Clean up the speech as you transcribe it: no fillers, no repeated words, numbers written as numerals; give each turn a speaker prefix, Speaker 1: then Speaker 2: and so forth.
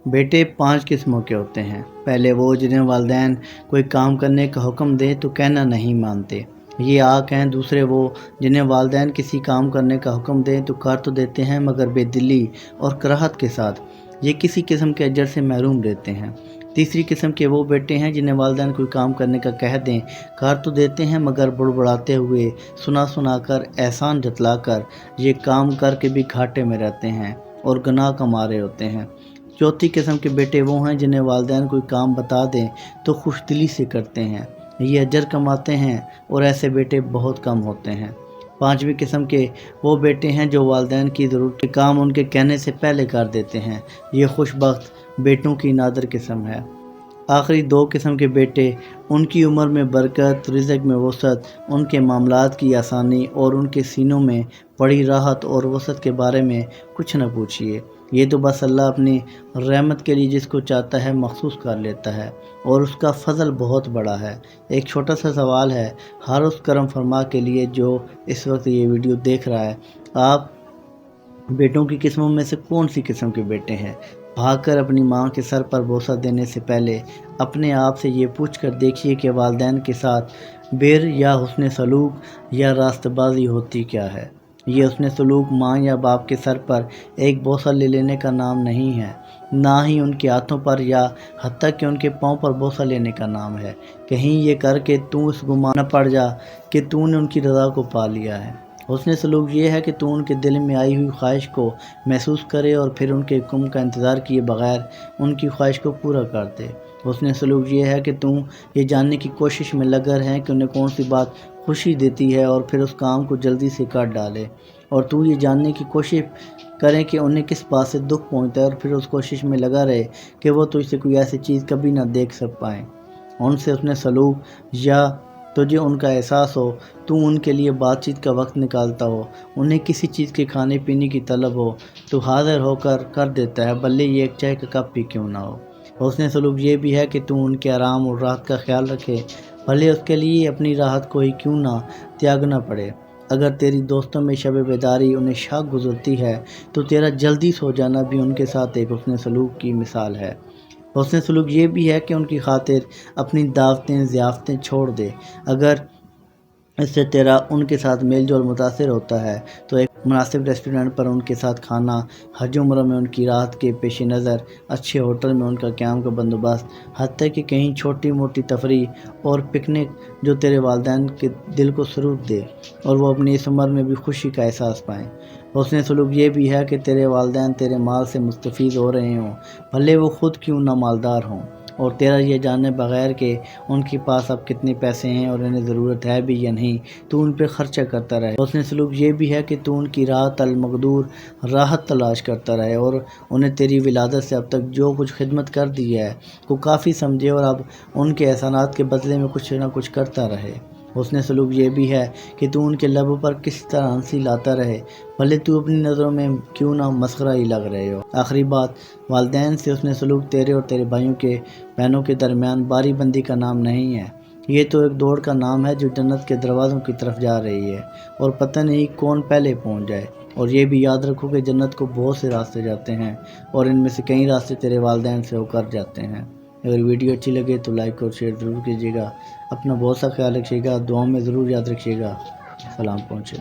Speaker 1: بیٹے 5 قسموں کے ہوتے ہیں۔ پہلے وہ جنہیں والدین کوئی کام کرنے کا حکم دیں تو کہنا نہیں مانتے، یہ آنکھ ہیں۔ دوسرے وہ جنہیں والدین کسی کام کرنے کا حکم دیں تو کر تو دیتے ہیں مگر بے دلی اور کراہت کے ساتھ، یہ کسی قسم کے اجر سے محروم رہتے ہیں۔ تیسری قسم کے وہ بیٹے ہیں جنہیں والدین کوئی کام کرنے کا کہہ دیں، کر تو دیتے ہیں مگر بڑبڑاتے ہوئے، سنا کر، احسان جتلا کر، یہ کام کر کے بھی گھاٹے میں رہتے ہیں اور گناہ کما رہے ہوتے ہیں۔ چوتھی قسم کے بیٹے وہ ہیں جنہیں والدین کوئی کام بتا دیں تو خوش دلی سے کرتے ہیں، یہ اجر کماتے ہیں اور ایسے بیٹے بہت کم ہوتے ہیں۔ پانچویں قسم کے وہ بیٹے ہیں جو والدین کی ضرورت کے کام ان کے کہنے سے پہلے کر دیتے ہیں، یہ خوش بخت بیٹوں کی نادر قسم ہے۔ آخری 2 قسم کے بیٹے، ان کی عمر میں برکت، رزق میں وسعت، ان کے معاملات کی آسانی اور ان کے سینوں میں پڑی راحت اور وسعت کے بارے میں کچھ نہ پوچھیے، یہ تو بس اللہ اپنی رحمت کے لیے جس کو چاہتا ہے مخصوص کر لیتا ہے اور اس کا فضل بہت بڑا ہے۔ ایک چھوٹا سا سوال ہے ہر اس کرم فرما کے لیے جو اس وقت یہ ویڈیو دیکھ رہا ہے، آپ بیٹوں کی قسموں میں سے کون سی قسم کے بیٹے ہیں؟ بھاگ کر اپنی ماں کے سر پر بوسہ دینے سے پہلے اپنے آپ سے یہ پوچھ کر دیکھیے کہ والدین کے ساتھ بر یا حسن سلوک یا راست بازی ہوتی کیا ہے۔ یہ حسن سلوک ماں یا باپ کے سر پر ایک بوسہ لے لینے کا نام نہیں ہے، نہ ہی ان کے ہاتھوں پر یا حتیٰ کہ ان کے پاؤں پر بوسہ لینے کا نام ہے۔ کہیں یہ کر کے تو اس گمان نہ پڑ جا کہ تو نے ان کی رضا کو پا لیا ہے۔ حسن سلوک یہ ہے کہ تو ان کے دل میں آئی ہوئی خواہش کو محسوس کرے اور پھر ان کے حکم کا انتظار کیے بغیر ان کی خواہش کو پورا کر دے۔ حسن سلوک یہ ہے کہ تم یہ جاننے کی کوشش میں لگا رہیں کہ انہیں کون سی بات خوشی دیتی ہے اور پھر اس کام کو جلدی سے کر ڈالے، اور تو یہ جاننے کی کوشش کریں کہ انہیں کس بات سے دکھ پہنچتا ہے اور پھر اس کوشش میں لگا رہے کہ وہ تجھ سے کوئی ایسی چیز کبھی نہ دیکھ پائیں۔ ان سے حسن سلوک یا تجھے ان کا احساس ہو، تو ان کے لیے بات چیت کا وقت نکالتا ہو، انہیں کسی چیز کے کھانے پینے کی طلب ہو تو حاضر ہو کر دیتا ہے، بھلے یہ ایک چائے کا کپ بھی کیوں نہ ہو۔ حسن سلوک یہ بھی ہے کہ تو ان کے آرام اور راحت کا خیال رکھے، بھلے اس کے لیے اپنی راحت کو ہی کیوں نہ تیاگنا پڑے۔ اگر تیری دوستوں میں شب بیداری انہیں شاق گزرتی ہے تو تیرا جلدی سو جانا بھی ان کے ساتھ ایک حسن سلوک کی مثال ہے۔ حسن سلوک یہ بھی ہے کہ ان کی خاطر اپنی دعوتیں ضیافتیں چھوڑ دے، اگر اس سے تیرا ان کے ساتھ میل جول متاثر ہوتا ہے تو ایک مناسب ریسٹورنٹ پر ان کے ساتھ کھانا، حج عمرہ میں ان کی راحت کے پیش نظر اچھے ہوٹل میں ان کا قیام کا بندوبست، حتیٰ کہ کہیں چھوٹی موٹی تفریح اور پکنک جو تیرے والدین کے دل کو سرور دے اور وہ اپنی اس عمر میں بھی خوشی کا احساس پائیں۔ حسن سلوک یہ بھی ہے کہ تیرے والدین تیرے مال سے مستفید ہو رہے ہوں، بھلے وہ خود کیوں نہ مالدار ہوں، اور تیرا یہ جانے بغیر کہ ان کے پاس اب کتنے پیسے ہیں اور انہیں ضرورت ہے بھی یا نہیں، تو ان پہ خرچہ کرتا رہے۔ حسن سلوک یہ بھی ہے کہ تو ان کی راحت المقدور راحت تلاش کرتا رہے اور انہیں تیری ولادت سے اب تک جو کچھ خدمت کر دی ہے کو کافی سمجھے اور اب ان کے احسانات کے بدلے میں کچھ نہ کچھ کرتا رہے۔ حسن سلوک یہ بھی ہے کہ تو ان کے لبوں پر کسی طرح ہنسی لاتا رہے، بھلے تو اپنی نظروں میں کیوں نہ مسخرہ ہی لگ رہے ہو۔ آخری بات، والدین سے حسن سلوک تیرے اور تیرے بہنوں کے درمیان باری بندی کا نام نہیں ہے، یہ تو ایک دوڑ کا نام ہے جو جنت کے دروازوں کی طرف جا رہی ہے اور پتہ نہیں کون پہلے پہنچ جائے۔ اور یہ بھی یاد رکھو کہ جنت کو بہت سے راستے جاتے ہیں اور ان میں سے کئی راستے تیرے والدین سے ہو کر جاتے ہیں۔ اگر ویڈیو اچھی لگے تو لائک اور شیئر ضرور کیجیے گا، اپنا بہت سا خیال رکھیے گا، دعاؤں میں ضرور یاد رکھیے گا۔ سلام پہنچے۔